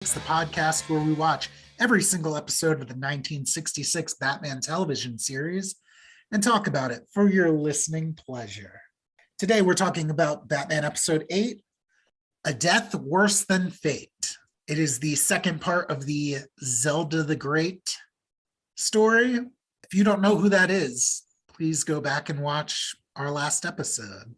It's the podcast where we watch every single episode of the 1966 Batman television series and talk about it for your listening pleasure. Today we're talking about Batman episode 8, A Death Worse Than Fate. It is the second part of the Zelda the Great story. If you don't know who that is, please go back and watch our last episode.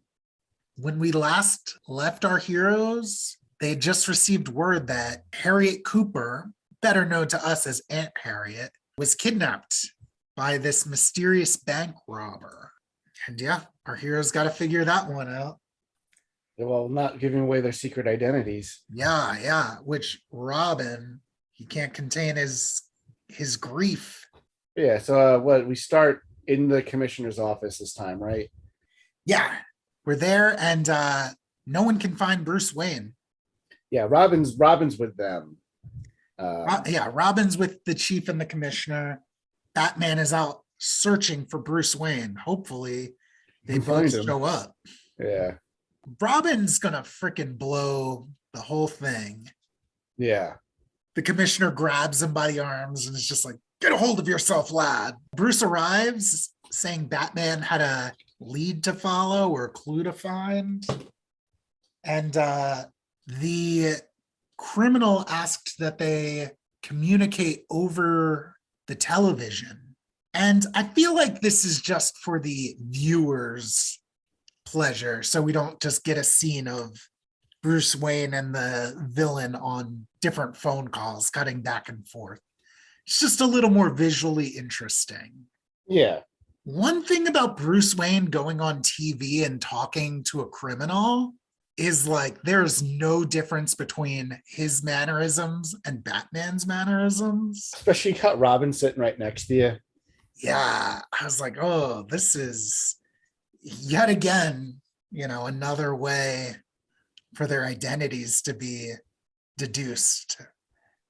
When we last left our heroes, they had just received word that Harriet Cooper, better known to us as Aunt Harriet, was kidnapped by this mysterious bank robber. And yeah, our heroes got to figure that one out. Well, not giving away their secret identities. Yeah. Which Robin, he can't contain his grief. Yeah. So we start in the commissioner's office this time, right? Yeah, we're there, and no one can find Bruce Wayne. Yeah, Robin's with them. Robin's with the chief and the commissioner. Batman is out searching for Bruce Wayne. Hopefully, they both show up. Yeah. Robin's gonna freaking blow the whole thing. Yeah. The commissioner grabs him by the arms and is just like, "Get a hold of yourself, lad." Bruce arrives saying Batman had a lead to follow or a clue to find. And the criminal asked that they communicate over the television. And I feel like this is just for the viewers' pleasure, so we don't just get a scene of Bruce Wayne and the villain on different phone calls, cutting back and forth. It's just a little more visually interesting. Yeah. One thing about Bruce Wayne going on TV and talking to a criminal is like there's no difference between his mannerisms and Batman's mannerisms. Especially got Robin sitting right next to you. Yeah, I was like, oh, this is yet again, another way for their identities to be deduced.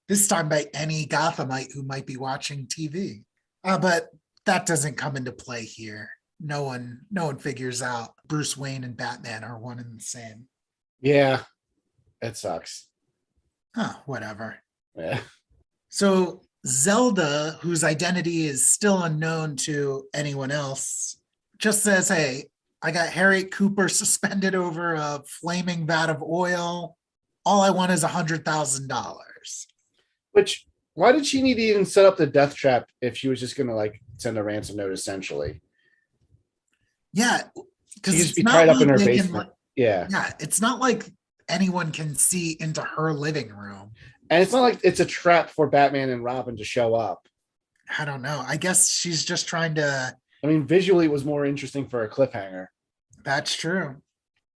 This time by any Gothamite who might be watching TV. But that doesn't come into play here. No one figures out Bruce Wayne and Batman are one and the same. Yeah, it sucks. Whatever. Yeah. So Zelda, whose identity is still unknown to anyone else, just says, "Hey, I got Harriet Cooper suspended over a flaming vat of oil. All I want is $100,000." Which, why did she need to even set up the death trap if she was just going to send a ransom note essentially? Yeah, because she'd just be tied up in her basement. Yeah, it's not like anyone can see into her living room. And it's not like it's a trap for Batman and Robin to show up. I don't know. I guess she's just trying to... I mean, visually it was more interesting for a cliffhanger. That's true.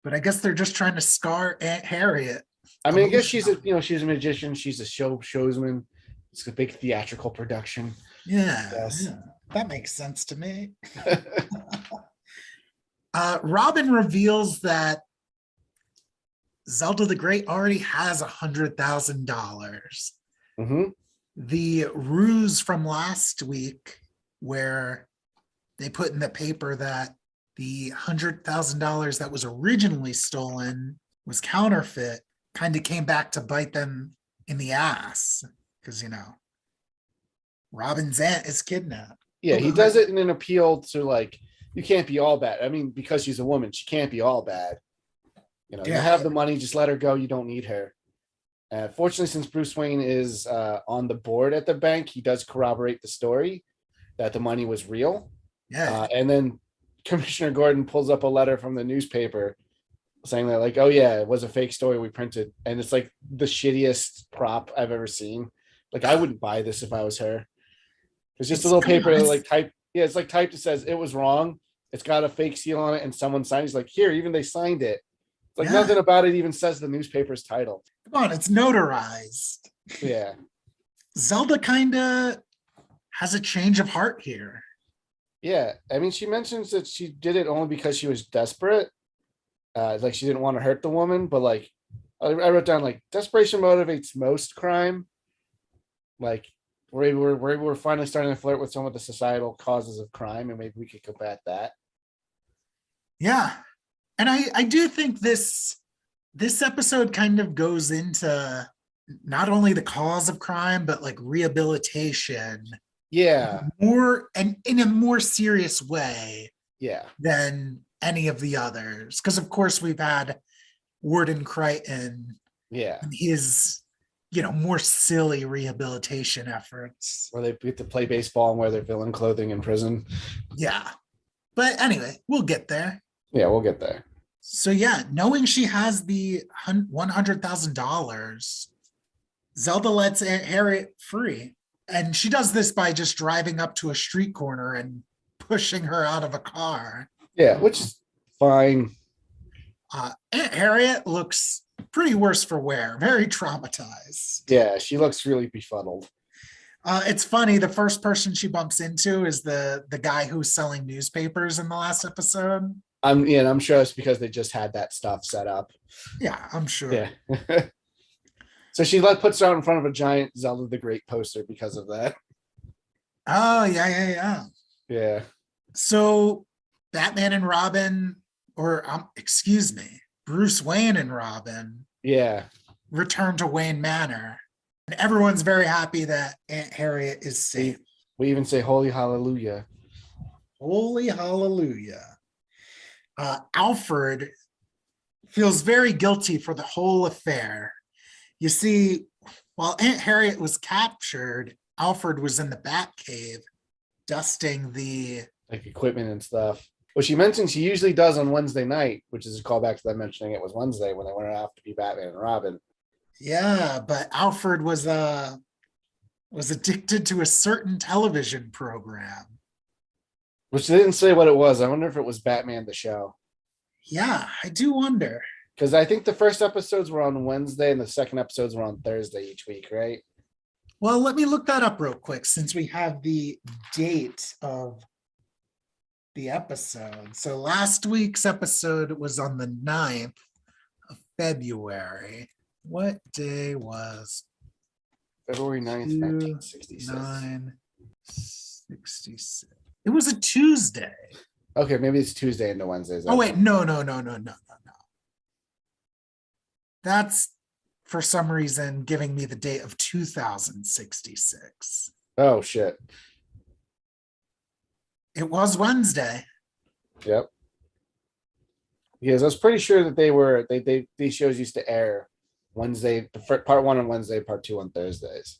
But I guess they're just trying to scar Aunt Harriet. I mean, I guess she's a magician. She's a showsman. It's a big theatrical production. Yeah, yes. Yeah. That makes sense to me. Robin reveals that Zelda the Great already has $100,000. Mm-hmm. The ruse from last week, where they put in the paper that the $100,000 that was originally stolen was counterfeit, kind of came back to bite them in the ass because, Robin's aunt is kidnapped. Yeah, he does it in an appeal to you can't be all bad. I mean, because she's a woman, she can't be all bad. You have the money, just let her go. You don't need her. Fortunately, since Bruce Wayne is on the board at the bank, he does corroborate the story that the money was real. Yeah. And then Commissioner Gordon pulls up a letter from the newspaper saying that, oh, yeah, it was a fake story we printed. And it's the shittiest prop I've ever seen. I wouldn't buy this if I was her. It's just a little paper type. Yeah, it's typed that says it was wrong. It's got a fake seal on it and someone signed it. He's here, even they signed it. It's nothing about it even says the newspaper's title. Come on, it's notarized. Yeah. Zelda kind of has a change of heart here. Yeah. I mean, she mentions that she did it only because she was desperate. She didn't want to hurt the woman, but I wrote down desperation motivates most crime. We're finally starting to flirt with some of the societal causes of crime, and maybe we could combat that. Yeah. And I do think this episode kind of goes into not only the cause of crime, but like rehabilitation Yeah, more and in a more serious way yeah, than any of the others. Because of course we've had Warden Crichton yeah. and his, more silly rehabilitation efforts. Where they get to play baseball and wear their villain clothing in prison. Yeah. But anyway, we'll get there. Yeah, we'll get there. So yeah, knowing she has the $100,000, Zelda lets Aunt Harriet free. And she does this by just driving up to a street corner and pushing her out of a car. Yeah, which is fine. Aunt Harriet looks pretty worse for wear, very traumatized. Yeah, she looks really befuddled. It's funny. The first person she bumps into is the guy who's selling newspapers in the last episode. I'm sure it's because they just had that stuff set up. Yeah, I'm sure. Yeah. So she puts her out in front of a giant Zelda the Great poster because of that. Oh, yeah. Yeah. So Batman and Robin, or excuse me, Bruce Wayne and Robin Yeah. return to Wayne Manor. And everyone's very happy that Aunt Harriet is safe. We even say holy hallelujah. Holy hallelujah. Alfred feels very guilty for the whole affair. You see, while Aunt Harriet was captured, Alfred was in the Batcave dusting the Like equipment and stuff. Which she mentioned she usually does on Wednesday night, which is a callback to them mentioning it was Wednesday when they went off to be Batman and Robin. Yeah, but Alfred was addicted to a certain television program. Which they didn't say what it was. I wonder if it was Batman the show. Yeah, I do wonder. Because I think the first episodes were on Wednesday and the second episodes were on Thursday each week, right? Well, let me look that up real quick since we have the date of the episode. So last week's episode was on the 9th of February. What day was February 9th, 1966. 966? It was a Tuesday. Okay, maybe it's Tuesday into Wednesdays. Oh, wait, no. That's for some reason giving me the date of 2066. Oh, shit. It was Wednesday. Yep. Because I was pretty sure that these shows used to air Wednesday, part 1 on Wednesday, part 2 on Thursdays.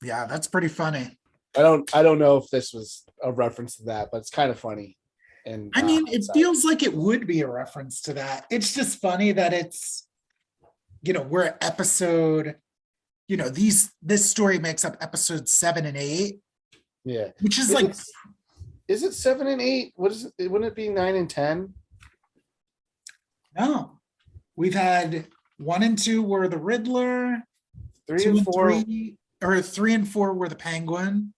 Yeah, that's pretty funny. I don't know if this was a reference to that, but it's kind of funny. And I mean, it feels like it would be a reference to that. It's just funny that it's, we're at episode, this story makes up episodes 7 and 8. Yeah. Which is is it 7 and 8? What is it? Wouldn't it be 9 and 10? No. We've had 1 and 2 were the Riddler, 3 and 4, 3 and 4 were the Penguin,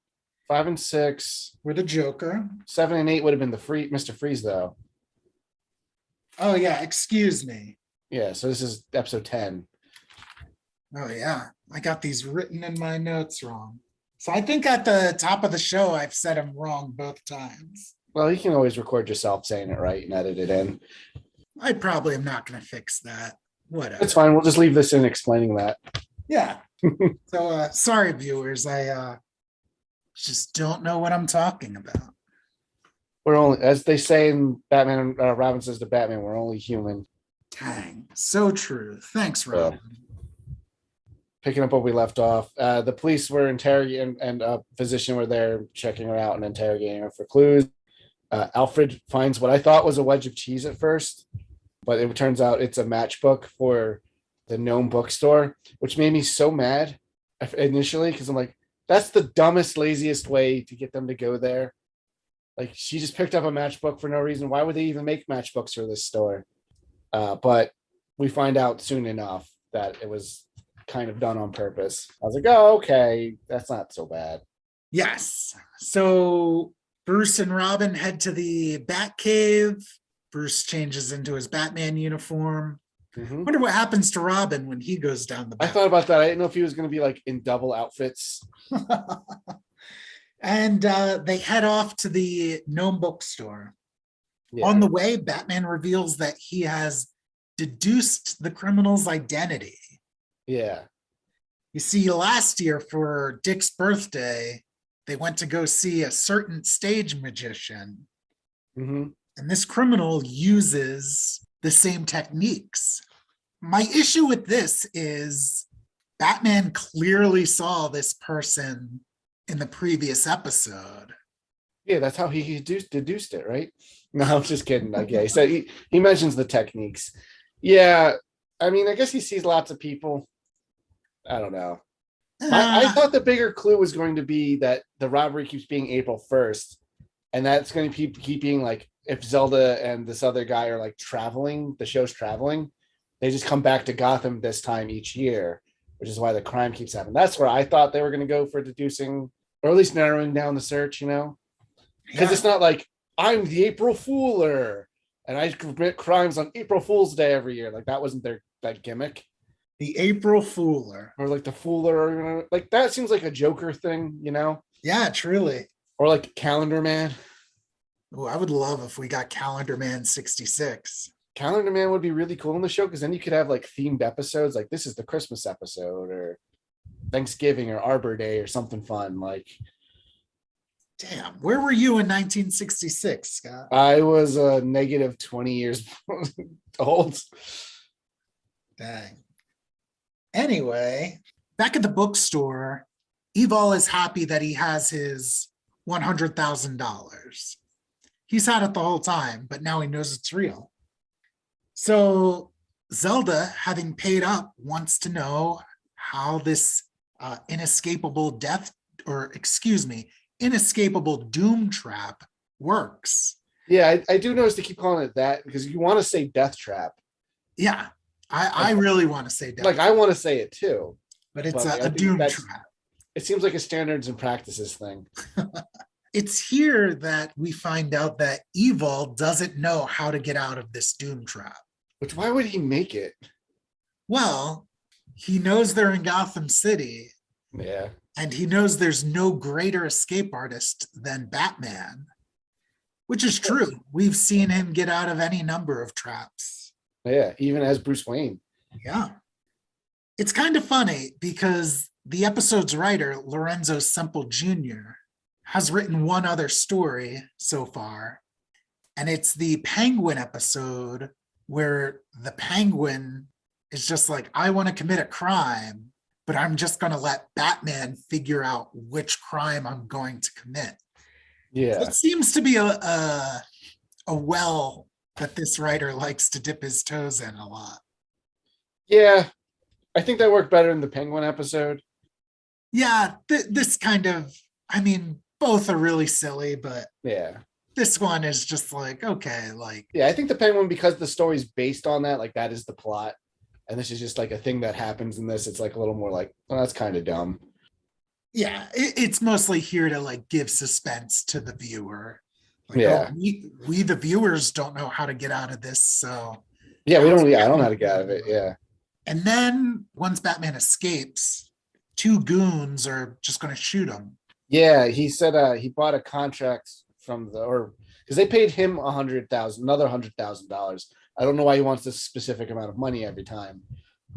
5 and 6 were the Joker. 7 and 8 would have been the Mr. Freeze, though. Oh yeah, excuse me. Yeah, so this is episode 10. Oh yeah, I got these written in my notes wrong. So I think at the top of the show, I've said them wrong both times. Well, you can always record yourself saying it right and edit it in. I probably am not going to fix that. Whatever. It's fine. We'll just leave this in explaining that. Yeah. So sorry, viewers. I just don't know what I'm talking about. We're only, as they say in Batman, Robin says to Batman, we're only human. Dang, so true. Thanks, Robin. Picking up what we left off, the police were interrogating, and a physician were there checking her out and interrogating her for clues. Alfred finds what I thought was a wedge of cheese at first, but it turns out it's a matchbook for the Gnome bookstore, which made me so mad initially because I'm like, that's the dumbest, laziest way to get them to go there. Like, she just picked up a matchbook for no reason. Why would they even make matchbooks for this store? But we find out soon enough that it was kind of done on purpose. I was like, oh, okay, that's not so bad. Yes. So Bruce and Robin head to the Batcave. Bruce changes into his Batman uniform. Mm-hmm. Wonder what happens to Robin when he goes down the Batcave. I thought about that. I didn't know if he was going to be like in double outfits. And they head off to the Gnome bookstore. Yeah. On the way, Batman reveals that he has deduced the criminal's identity. Yeah. You see, last year for Dick's birthday, they went to go see a certain stage magician. Mm-hmm. And this criminal uses the same techniques. My issue with this is Batman clearly saw this person in the previous episode. Yeah, that's how he deduced it, right? No, I'm just kidding. Like, yeah, he mentions the techniques. Yeah, I mean, I guess he sees lots of people. I don't know. I thought the bigger clue was going to be that the robbery keeps being April 1st, and that's going to keep being like if Zelda and this other guy are like traveling, the show's traveling, they just come back to Gotham this time each year, which is why the crime keeps happening. That's where I thought they were going to go for deducing, or at least narrowing down the search, because it's not like I'm the April Fooler and I commit crimes on April Fool's Day every year. Like that wasn't their that gimmick. The April Fooler. Or like the Fooler, like that seems like a Joker thing, Yeah, truly. Or like Calendar Man. Oh, I would love if we got Calendar Man 66. Calendar Man would be really cool in the show because then you could have like themed episodes, like this is the Christmas episode or Thanksgiving or Arbor Day or something fun. Like, damn, where were you in 1966, Scott? I was negative 20 years old. Dang. Anyway, back at the bookstore, Evil is happy that he has his $100,000. He's had it the whole time, but now he knows it's real. So Zelda, having paid up, wants to know how this inescapable doom trap works. Yeah, I do notice they keep calling it that because you want to say death trap. Yeah, I really want to say death. Like I want to say it too. But it's a doom trap. It seems like a standards and practices thing. It's here that we find out that Evil doesn't know how to get out of this doom trap. Which, why would he make it? Well, he knows they're in Gotham City. Yeah. And he knows there's no greater escape artist than Batman, which is true. We've seen him get out of any number of traps. Yeah, even as Bruce Wayne. Yeah. It's kind of funny because the episode's writer, Lorenzo Semple Jr., has written one other story so far, and it's the Penguin episode where the Penguin is just like, I want to commit a crime, but I'm just going to let Batman figure out which crime I'm going to commit. Yeah. So it seems to be a well that this writer likes to dip his toes in a lot. Yeah. I think that worked better in the Penguin episode. Yeah, this kind of, I mean, both are really silly, but yeah, this one is just like, okay, like. Yeah, I think the Penguin, because the story's based on that, like that is the plot. And this is just like a thing that happens in this. It's like a little more like, oh, that's kind of dumb. Yeah, it's mostly here to like give suspense to the viewer. Like, yeah. Oh, we the viewers don't know how to get out of this, so. Yeah, I don't know how to get out of it. Yeah. And then once Batman escapes, two goons are just going to shoot him. Yeah, he said he bought a contract from because they paid him another $100,000. I don't know why he wants this specific amount of money every time,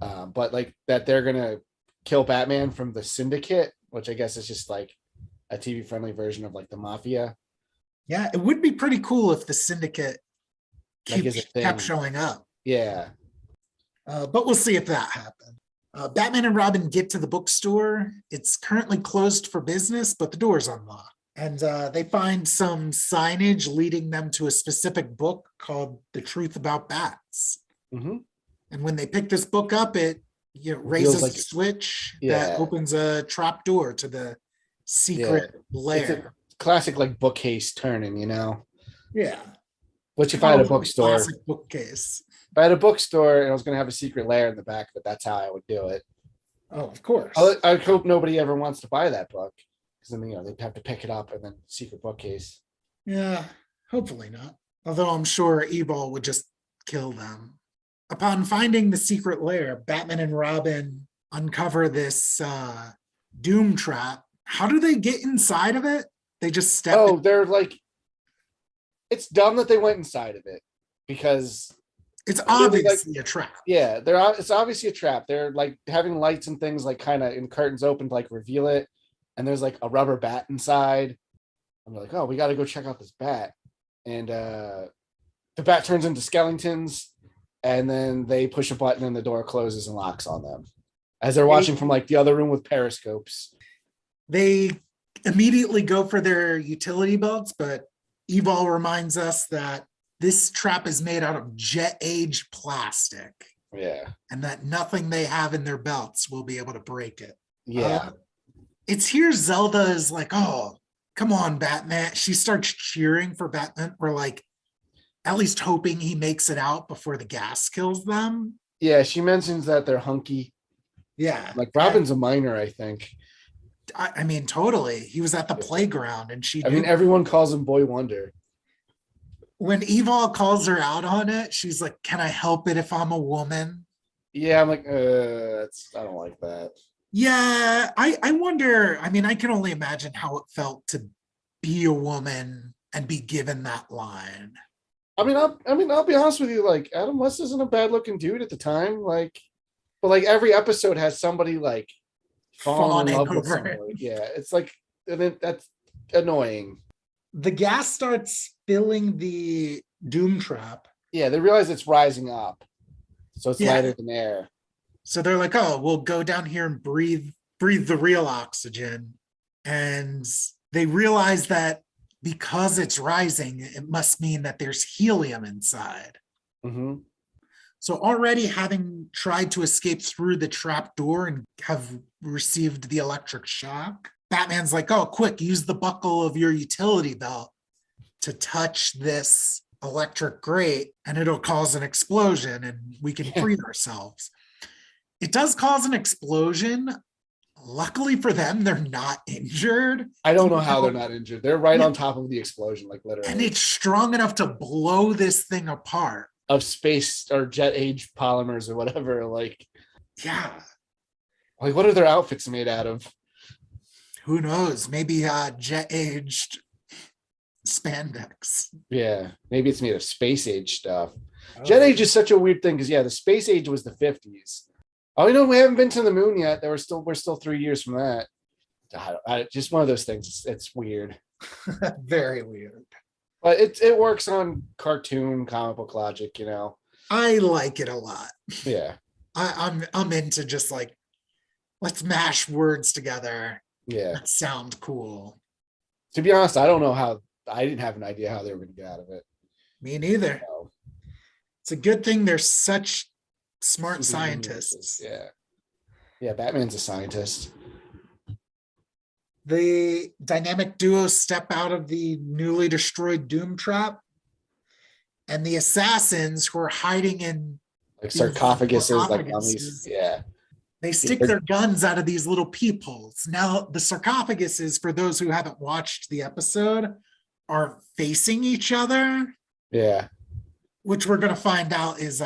but like that they're gonna kill Batman from the Syndicate, which I guess is just like a TV friendly version of like the Mafia. Yeah, it would be pretty cool if the Syndicate kept showing up. Yeah, but we'll see if that happens. Batman and Robin get to the bookstore. It's currently closed for business, but the door's unlocked. And they find some signage leading them to a specific book called The Truth About Bats. Mm-hmm. And when they pick this book up, it raises a switch that opens a trap door to the secret lair. It's a classic like bookcase turning, Yeah. Which if I had a bookstore. Classic bookcase. If I had a bookstore and I was going to have a secret lair in the back, but that's how I would do it. Oh, of course. I hope nobody ever wants to buy that book because then they'd have to pick it up and then secret bookcase. Yeah, hopefully not. Although I'm sure Evil would just kill them. Upon finding the secret lair, Batman and Robin uncover this doom trap. How do they get inside of it? They just step. They're like, it's dumb that they went inside of it because It's Clearly, like, obviously a trap. yeah, it's obviously a trap. They're like having lights and things like kind of in curtains open to like reveal it. And there's like a rubber bat inside. I'm like, oh, we got to go check out this bat. And the bat turns into skeletons. And then they push a button and the door closes and locks on them as they're watching from like the other room with periscopes. They immediately go for their utility belts, but Evil reminds us that this trap is made out of jet-age plastic. Yeah. And that nothing they have in their belts will be able to break it. Yeah. It's here Zelda is like, oh, come on, Batman. She starts cheering for Batman. We're like, at least hoping he makes it out before the gas kills them. Yeah, she mentions that they're hunky. Yeah. Like Robin's a minor, I think. I mean, totally. He was at the playground and she. I mean, everyone calls him Boy Wonder. When Evil calls her out on it, she's like, can I help it if I'm a woman? Yeah, I'm like, I don't like that. Yeah, I wonder. I mean, I can only imagine how it felt to be a woman and be given that line. I'll be honest with you. Like, Adam West isn't a bad looking dude at the time. Like, but like every episode has somebody like falling in love with somebody. Yeah, it's like, and then that's annoying. The gas starts filling the doom trap. Yeah, they realize it's rising up, so it's lighter than air. So they're like, oh, we'll go down here and breathe the real oxygen. And they realize that because it's rising, it must mean that there's helium inside. Mm-hmm. So already having tried to escape through the trap door and have received the electric shock, Batman's like, oh, quick, use the buckle of your utility belt to touch this electric grate and it'll cause an explosion and we can free ourselves. It does cause an explosion. Luckily for them, they're not injured. I don't know how they're not injured. They're right on top of the explosion, like literally. And it's strong enough to blow this thing apart. Of space or jet age polymers or whatever. Like, yeah. Like, what are their outfits made out of? Who knows? Maybe jet aged spandex. Yeah, maybe it's made of space age stuff. Oh. Jet age is such a weird thing because the space age was the 50s. Oh, we haven't been to the moon yet. We're still 3 years from that. Just one of those things. It's weird. Very weird. But it works on cartoon comic book logic, I like it a lot. Yeah. I'm into just like, let's mash words together. Yeah. That sound cool. To be honest, I didn't have an idea how they were going to get out of it. Me neither. So, it's a good thing they're such smart scientists. Yeah. Yeah, Batman's a scientist. The dynamic duo step out of the newly destroyed Doom Trap, and the assassins who are hiding in like sarcophaguses, like mummies. Yeah. They stick their guns out of these little peepholes. Now, the sarcophaguses, for those who haven't watched the episode, are facing each other. Yeah. Which we're going to find out is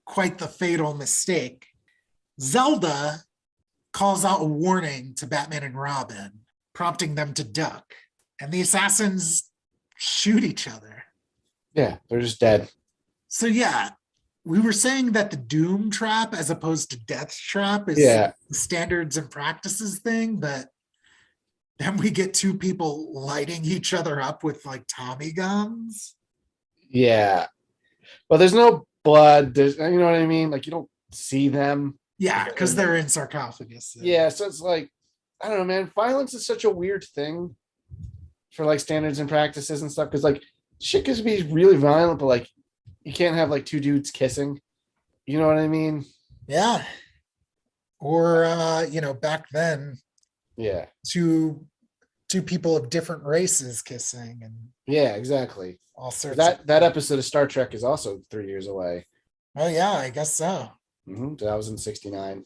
quite the fatal mistake. Zelda calls out a warning to Batman and Robin, prompting them to duck. And the assassins shoot each other. Yeah, they're just dead. So yeah, we were saying that the Doom Trap as opposed to Death Trap is the standards and practices thing, but then we get two people lighting each other up with like Tommy guns. Yeah. Well, there's no blood. There's, you know what I mean? Like, you don't see them. Yeah, because they're in sarcophagus. Yeah, so it's like, I don't know, man. Violence is such a weird thing for like standards and practices and stuff. Because like shit can be really violent, but like you can't have like two dudes kissing. You know what I mean? Yeah. Or back then. Yeah. Two people of different races kissing and yeah, exactly. All sorts. That episode of Star Trek is also 3 years away. Oh yeah, I guess so. That was in 1969.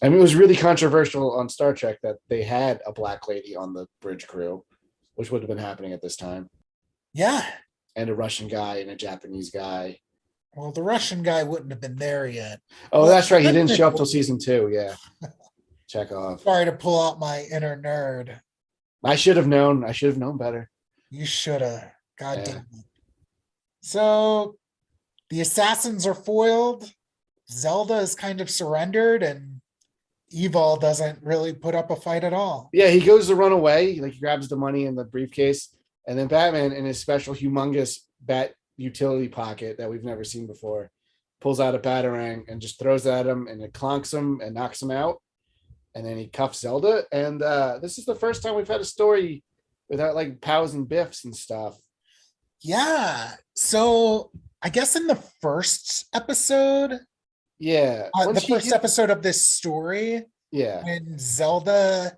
I mean, it was really controversial on Star Trek that they had a black lady on the bridge crew, which would have been happening at this time. Yeah. And a Russian guy and a Japanese guy. Well, the Russian guy wouldn't have been there yet. Oh, that's right. He didn't show up till season 2. Yeah. Check off. Sorry to pull out my inner nerd. I should have known. Better. You should have. God damn it. So The assassins are foiled. Zelda is kind of surrendered, and Evil doesn't really put up a fight at all. Yeah, he goes to run away. Like he grabs the money in the briefcase, and then Batman, in his special humongous bat utility pocket that we've never seen before, pulls out a batarang and just throws it at him, and it clonks him and knocks him out. And then he cuffs Zelda. And this is the first time we've had a story without like pows and biffs and stuff. Yeah. So I guess in the first episode, Yeah, the first episode of this story, yeah, when Zelda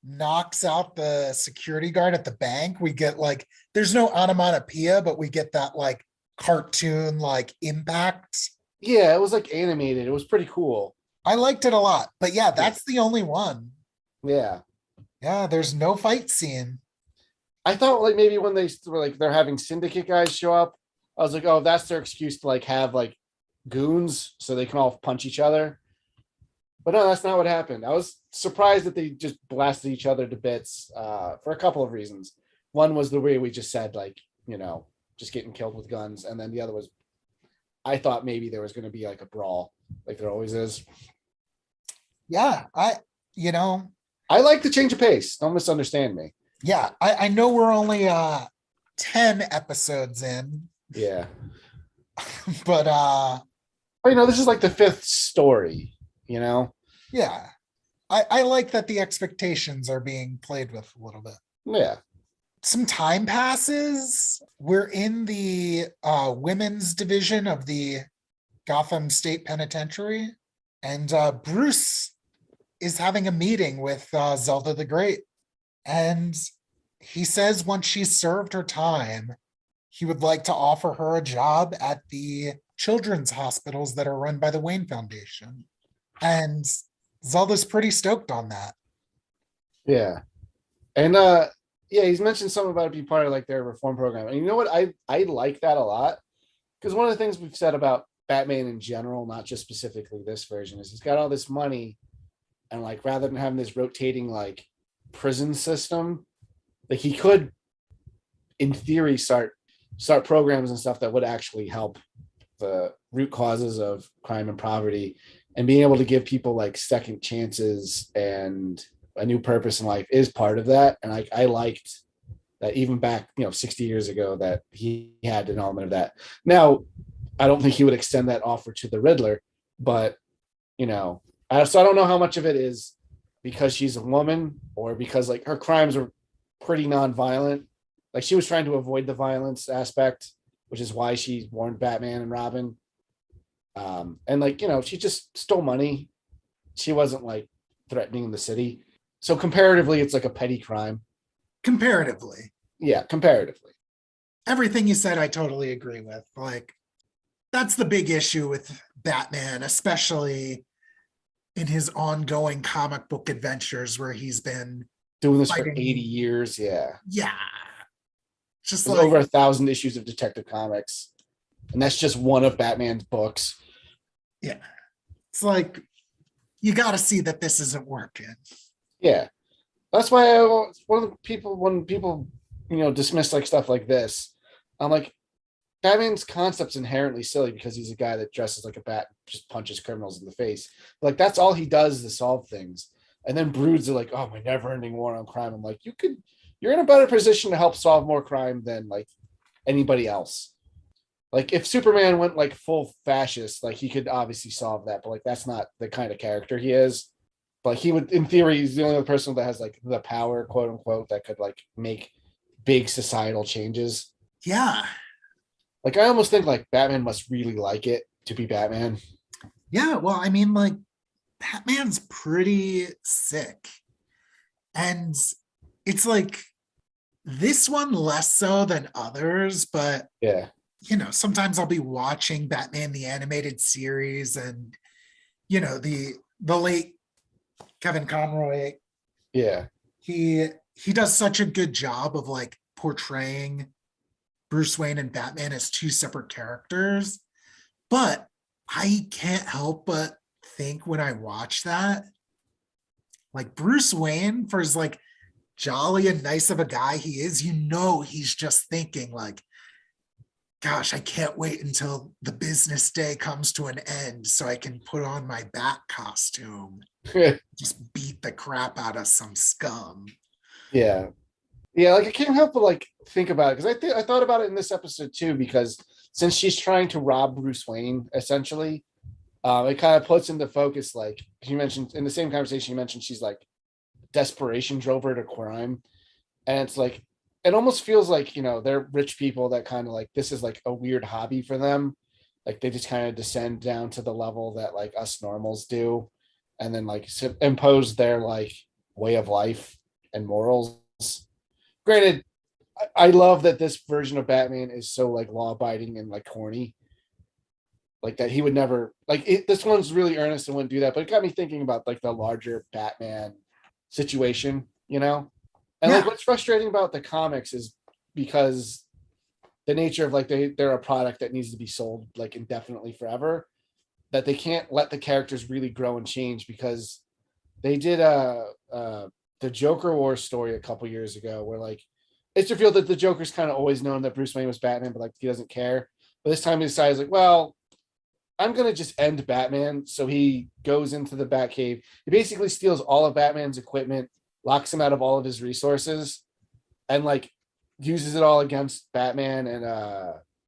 knocks out the security guard at the bank, we get like, there's no onomatopoeia, but we get that like cartoon like impact. yeah, it was like animated. It was pretty cool. I liked it a lot, but yeah, that's the only one. Yeah, Yeah, there's no fight scene. I thought like maybe when they were like they're having syndicate guys show up, I was like, oh, that's their excuse to like have like goons so they can all punch each other. But no, that's not what happened. I was surprised that they just blasted each other to bits for a couple of reasons. One was the way we just said, like, just getting killed with guns. And then the other was, I thought maybe there was going to be like a brawl, like there always is. Yeah, I like the change of pace. Don't misunderstand me. yeah, I know we're only 10 episodes in. Yeah. But this is like the fifth story, yeah. I like that the expectations are being played with a little bit. Yeah. Some time passes. We're in the women's division of the Gotham State Penitentiary, and Bruce is having a meeting with Zelda the Great. And he says once she's served her time, he would like to offer her a job at the children's hospitals that are run by the Wayne Foundation. And Zelda's pretty stoked on that. Yeah. And he's mentioned something about it being part of like their reform program. And you know what? I like that a lot. Because one of the things we've said about Batman in general, not just specifically this version, is he's got all this money, and like rather than having this rotating like prison system, like he could in theory start programs and stuff that would actually help the root causes of crime and poverty, and being able to give people like second chances and a new purpose in life is part of that. And I liked that even back 60 years ago that he had an element of that. Now I don't think he would extend that offer to the Riddler, but so I don't know how much of it is because she's a woman or because like her crimes are pretty non-violent. Like she was trying to avoid the violence aspect, which is why she warned Batman and Robin. And like, she just stole money. She wasn't like threatening the city. So comparatively, it's like a petty crime. Comparatively. Yeah, comparatively. Everything you said, I totally agree with. Like, that's the big issue with Batman, especially in his ongoing comic book adventures where he's been doing this for 80 years. Yeah. Yeah. Just there's like over 1,000 issues of Detective Comics. And that's just one of Batman's books. Yeah. It's like, you got to see that this isn't working. Yeah. That's why when people, dismiss like stuff like this, I'm like, Batman's concept's inherently silly because he's a guy that dresses like a bat, just punches criminals in the face. Like that's all he does to solve things. And then broods are like, oh, my never-ending war on crime. I'm like, you're in a better position to help solve more crime than like anybody else. Like if Superman went like full fascist, like he could obviously solve that, but like that's not the kind of character he is. But he would, in theory, he's the only other person that has like the power, quote unquote, that could like make big societal changes. Yeah. Like I almost think like Batman must really like it to be Batman. Yeah, well, I mean, like Batman's pretty sick. And it's like this one less so than others, but yeah, sometimes I'll be watching Batman the animated series and the late Kevin Conroy. Yeah. He does such a good job of like portraying Bruce Wayne and Batman as two separate characters. But I can't help but think when I watch that, like Bruce Wayne, for as like jolly and nice of a guy he is, he's just thinking like, gosh, I can't wait until the business day comes to an end so I can put on my bat costume, just beat the crap out of some scum. Yeah. Yeah, like I can't help but like think about it because I thought about it in this episode too because since she's trying to rob Bruce Wayne essentially, it kind of puts into focus like you mentioned in the same conversation you mentioned she's like desperation drove her to crime, and it's like it almost feels like they're rich people that kind of like this is like a weird hobby for them, like they just kind of descend down to the level that like us normals do, and then like impose their like way of life and morals. Granted, I love that this version of Batman is so like law abiding and like corny. Like that he would never like it, this one's really earnest and wouldn't do that, but it got me thinking about like the larger Batman situation, And like Yeah, what's frustrating about the comics is because the nature of like they're a product that needs to be sold like indefinitely forever, that they can't let the characters really grow and change because they did the Joker War story a couple years ago where like it's revealed that the Joker's kind of always known that Bruce Wayne was Batman, but like he doesn't care. But this time he decides like, well, I'm gonna just end Batman. So he goes into the Batcave. He basically steals all of Batman's equipment, locks him out of all of his resources, and like uses it all against Batman and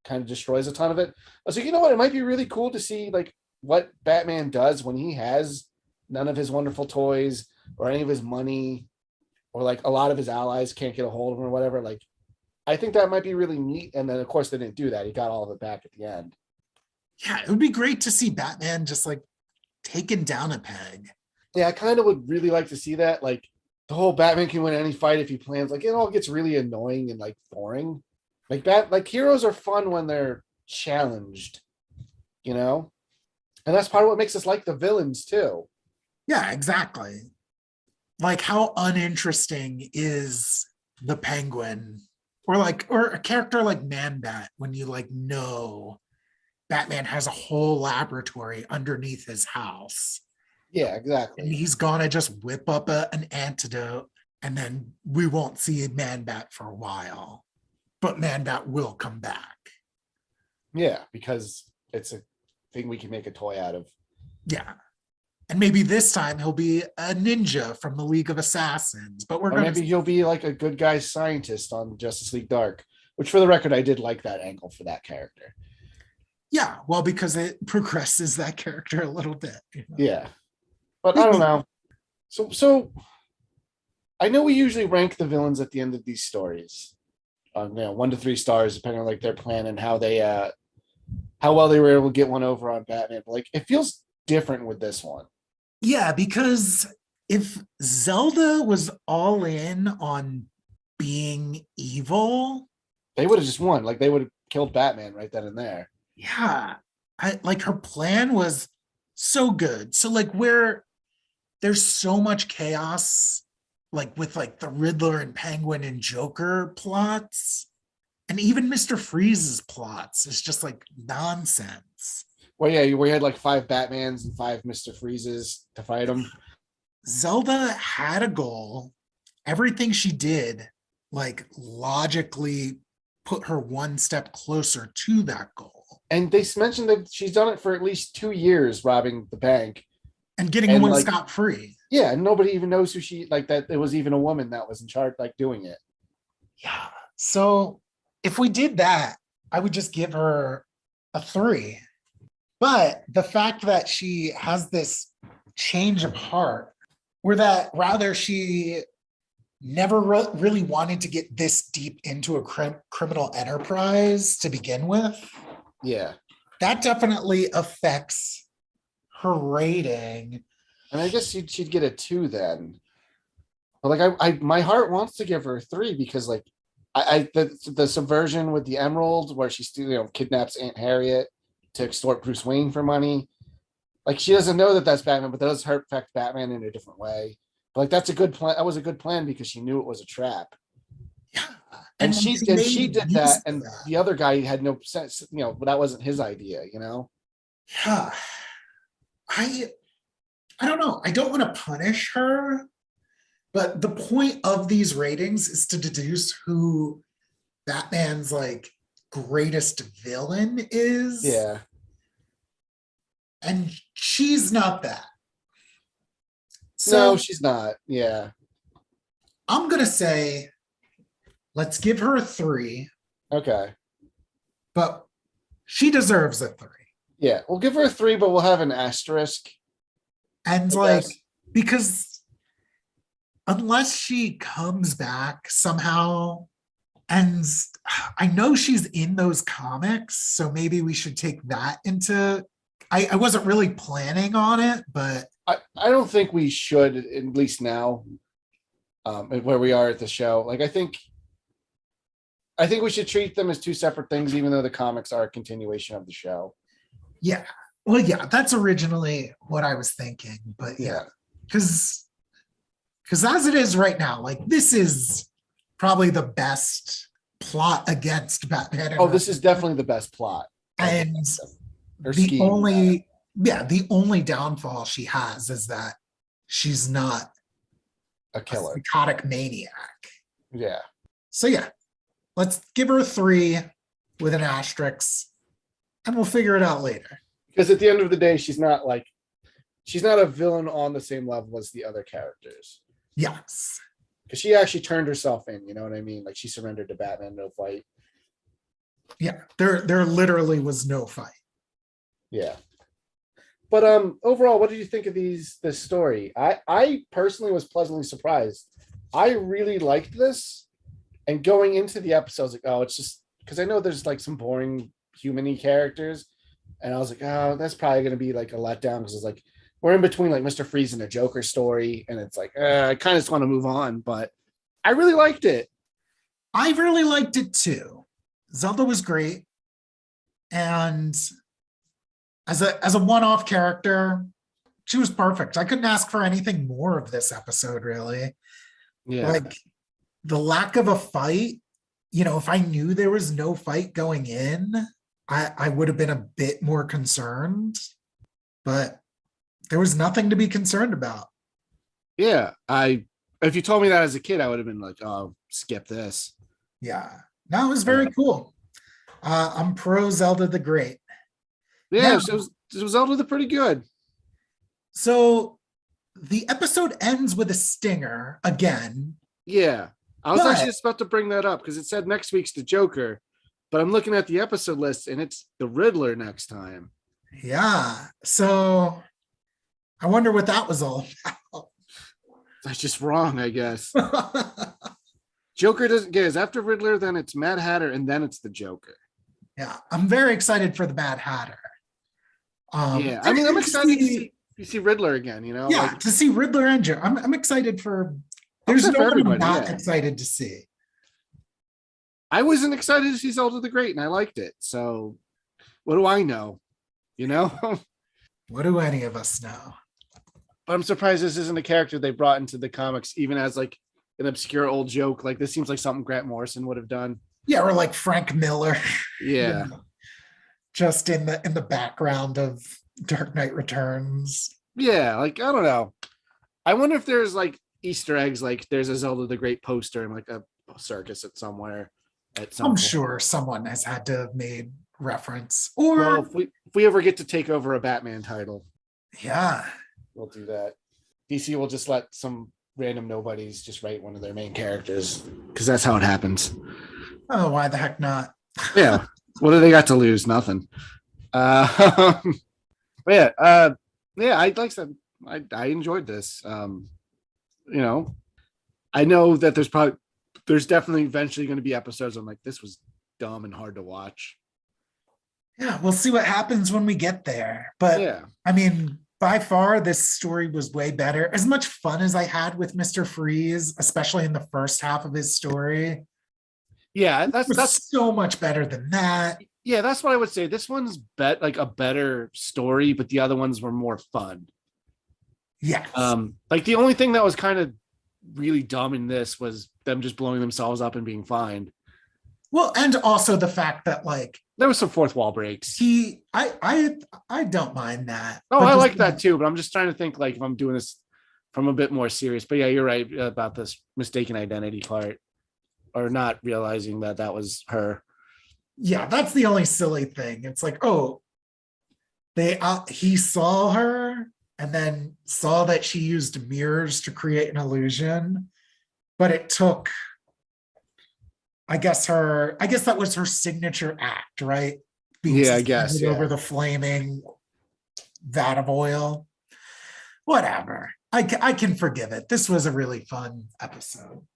kind of destroys a ton of it. I was like, you know what? It might be really cool to see like what Batman does when he has none of his wonderful toys or any of his money, or like a lot of his allies can't get a hold of him or whatever. Like, I think that might be really neat. And then of course they didn't do that. He got all of it back at the end. yeah, it would be great to see Batman just like taken down a peg. Yeah, I kind of would really like to see that. Like the whole Batman can win any fight if he plans. Like it all gets really annoying and like boring. Like heroes are fun when they're challenged, you know? And that's part of what makes us like the villains too. Yeah, exactly. Like how uninteresting is the Penguin or a character like Man Bat when you like know Batman has a whole laboratory underneath his house Yeah, and exactly. he's gonna just whip up an antidote and then we won't see Man Bat for a while, but Man Bat will come back. Yeah, because it's a thing we can make a toy out of. Yeah. And maybe this time he'll be a ninja from the League of Assassins, but we're Or going to maybe he'll be like a good guy scientist on Justice League Dark, which for the record, I did like that angle for that character. yeah, well, because it progresses that character a little bit. Yeah. But I don't Maybe. know. So I know we usually rank the villains at the end of these stories. 1 to 3 stars, depending on like their plan and how well they were able to get one over on Batman. But like it feels different with this one. Yeah, because if Zelda was all in on being evil, They would have just won. Like they would have killed Batman right then and there. yeah, I like her plan was so good. So like where there's so much chaos, like with like the Riddler and Penguin and Joker plots, and even Mr. Freeze's plots is just like nonsense. Well, yeah, we had like 5 Batmans and 5 Mr. Freezes to fight him. Zelda had a goal. Everything she did, like logically put her one step closer to that goal. And they mentioned that she's done it for at least 2 years, robbing the bank. And getting And away like, scot free. yeah, and nobody even knows who she like that. It was even a woman that was in charge, like doing it. Yeah. So if we did that, I would just give her a 3. But the fact that she has this change of heart, where that rather she never really wanted to get this deep into a criminal enterprise to begin with, Yeah. that definitely affects her rating. And I guess she'd get a 2 then. But like I my heart wants to give her a 3 because like the subversion with the emerald where she still kidnaps Aunt Harriet to extort Bruce Wayne for money. Like she doesn't know that that's Batman, but that does affect Batman in a different way. But like that's a good plan. That was a good plan because she knew it was a trap. Yeah. And She she made did use that, of and that. the other guy had no sense. That wasn't his idea. Yeah. I I don't know. I don't want to punish her, but the point of these ratings is to deduce who Batman's like greatest villain is. Yeah. And she's not that. So No, she's not. Yeah. I'm going to say, let's give her a 3, Okay. but she deserves a 3. Yeah. We'll give her a 3, but we'll have an asterisk. And I like, guess. because unless she comes back somehow, and I know she's in those comics, so maybe we should take that into. I wasn't really planning on it, but I don't think we should, at least now, where we are at the show. Like, I think we should treat them as 2 separate things, even though the comics are a continuation of the show. yeah. Well, yeah, that's originally what I was thinking, but yeah, because as it is right now, like this is probably the best plot against Batman. Oh, this is definitely the best plot. And the only downfall she has is that she's not a killer, psychotic maniac. Yeah. So yeah, let's give her a 3 with an asterisk, and we'll figure it out later. Because at the end of the day, she's not a villain on the same level as the other characters. Yes. Because she actually turned herself in, you know what I mean? Like, she surrendered to Batman, no fight. Yeah, there literally was no fight. Yeah. But overall, what did you think of this story? I personally was pleasantly surprised. I really liked this. And going into the episode, I was like, oh, it's just because I know there's like some boring human-y characters. And I was like, oh, that's probably going to be like a letdown because it's like we're in between like Mr. Freeze and a Joker story. And it's like, I kind of just want to move on. But I really liked it. I really liked it too. Zelda was great. And as a one-off character, she was perfect. I couldn't ask for anything more of this episode, really. Yeah. Like the lack of a fight, if I knew there was no fight going in, I would have been a bit more concerned, but there was nothing to be concerned about. Yeah. If you told me that as a kid, I would have been like, oh, skip this. Yeah. No, it was very cool. I'm pro Zelda the Great. Yeah, it was Zelda pretty good. So the episode ends with a stinger again. Yeah. I was actually just about to bring that up because it said next week's the Joker, but I'm looking at the episode list and it's the Riddler next time. Yeah. So I wonder what that was all about. That's just wrong, I guess. Joker doesn't get it. After Riddler, then it's Mad Hatter, and then it's the Joker. Yeah. I'm very excited for the Mad Hatter. Yeah. I mean, I'm excited to see Riddler again, Yeah, like, to see Riddler and Joker. I'm excited for. There's no one I'm not excited to see. I wasn't excited to see Zelda the Great, and I liked it. So, what do I know? What do any of us know? But I'm surprised this isn't a character they brought into the comics, even as like an obscure old joke. Like this seems like something Grant Morrison would have done. Yeah, or like Frank Miller. Yeah. Just in the background of Dark Knight Returns. Yeah, like I don't know. I wonder if there's like Easter eggs, like there's a Zelda the Great poster in like a circus somewhere. I'm sure someone has had to have made reference. Or well, if we ever get to take over a Batman title, yeah, we'll do that. DC will just let some random nobodies just write one of their main characters because that's how it happens. Oh, why the heck not? Yeah. What do they got to lose? Nothing. But yeah, I like that. I enjoyed this. I know that there's definitely eventually going to be episodes I'm like, this was dumb and hard to watch. Yeah, we'll see what happens when we get there. But yeah, I mean, by far, this story was way better. As much fun as I had with Mr. Freeze, especially in the first half of his story. Yeah, that's so much better than that. Yeah, that's what I would say. This one's like a better story, but the other ones were more fun. Yes. Like the only thing that was kind of really dumb in this was them just blowing themselves up and being fined. Well, and also the fact that like there was some fourth wall breaks. I don't mind that. Oh, I like that too, but I'm just trying to think like if I'm doing this from a bit more serious. But yeah, you're right about this mistaken identity part, or not realizing that was her. Yeah, that's the only silly thing. It's like, oh, he saw her and then saw that she used mirrors to create an illusion, but it took, I guess that was her signature act, right? Being Yeah, I guess. suspended over Yeah. the flaming vat of oil. Whatever. I can forgive it. This was a really fun episode.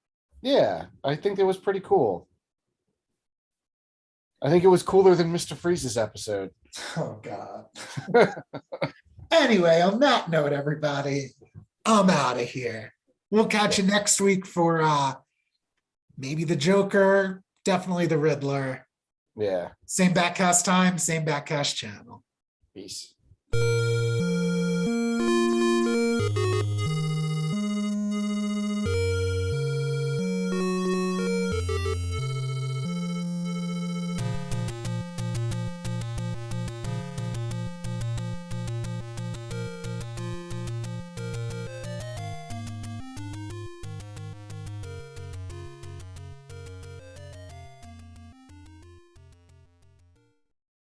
Yeah. I think it was pretty cool. I think it was cooler than Mr. Freeze's episode. Oh God. Anyway, on that note, everybody, I'm out of here. We'll catch you next week for maybe the Joker, definitely the Riddler. Yeah. Same Batcast time, same Batcast channel. Peace.